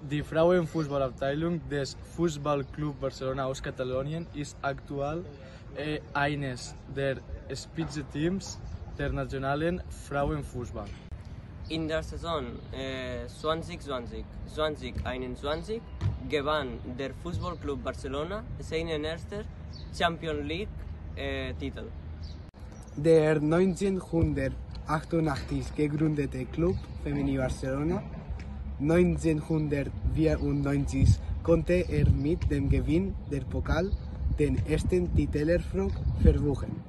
Die Frauenfußballabteilung des Fußballclub Barcelona aus Katalonien ist aktuell eines der Spitzenteams der nationalen Frauenfußball. In der Saison 2020-2021 gewann der Fußballclub Barcelona seinen ersten Champions League-Titel. Der 1988 gegründete Club Femení Barcelona 1994 konnte er mit dem Gewinn der Pokal den ersten Titelerfolg verbuchen.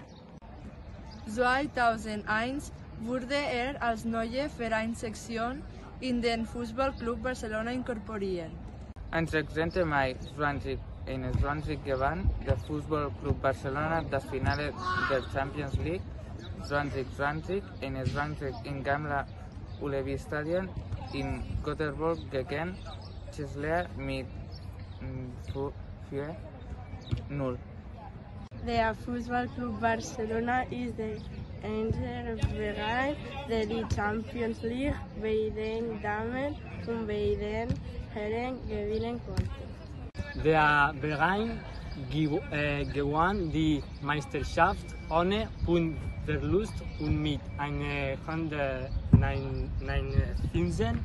2001 wurde er als neue Vereinssektion in den Fußballclub Barcelona inkorporiert. Am 16. Mai 2021 gewann der Fußballclub Barcelona das Finale der Champions League 2020-21 im Gamla Ullevi Stadion in Göteborg gegen Chelsea mit 4-0. Der Fußballclub Barcelona ist der einzige Verein, der die Champions League bei den Damen und bei den Herren gewinnen konnte. Der Verein gewann die Meisterschaft ohne Punktverlust und mit 119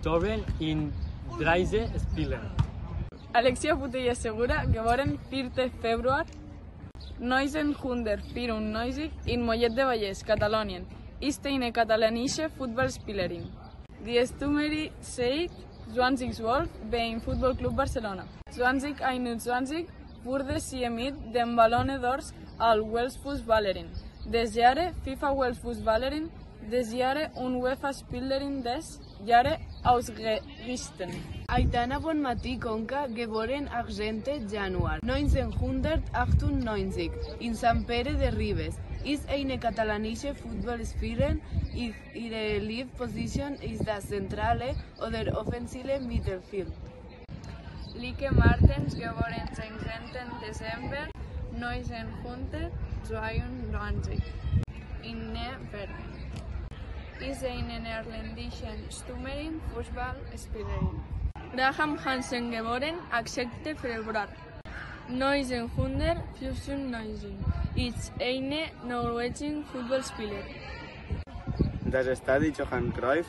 Toren in 13 Spielen. Alexia Putellas Segura, geboren 4. Februar 1994 in Mollet de Vallès, Katalonien, ist eine katalanische Fußballspielerin. Die Stummeri seit 2012 beim Fußballclub Barcelona. 2021 wurde sie mit dem Ballon d'Or als Weltfußballerin des Jahres, FIFA Weltfußballerin des Jahres und UEFA Spielerin des Jahres ausgerichtet. Aitana Bonmatí Conca, geboren 8. Januar 1998 in Sant Pere de Ribes, ist eine katalanische Fußballspielerin. Ihre Lead-Position ist das zentrale oder offensive Mittelfeld. Lieke Martens, geboren 16. Dezember 1992 in Nijmegen, ist eine niederländische Stürmerin, Fußballspielerin. Graham Hansen, geboren 6. Februar 1995, ist eine norwegische Fußballspielerin. Das Stadi Johan Cruyff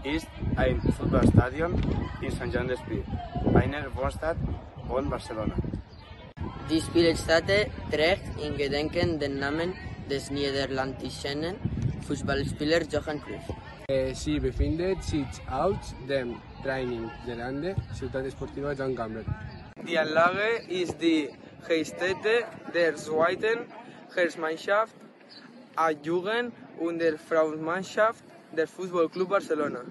ist ein Fußballstadion in Sant Joan d'Espí, einer Wohnstadt von Barcelona. Die Spielstätte trägt in Gedenken den Namen des niederländischen Fußballspielers Johan Cruyff. Sie befindet sich auf dem Trainingsgelände Ciutat Esportiva Joan Gamper. Die Anlage ist die Heimstätte der zweiten Herrenmannschaft, A-Jugend und der Frauenmannschaft der Fußballclub Barcelona.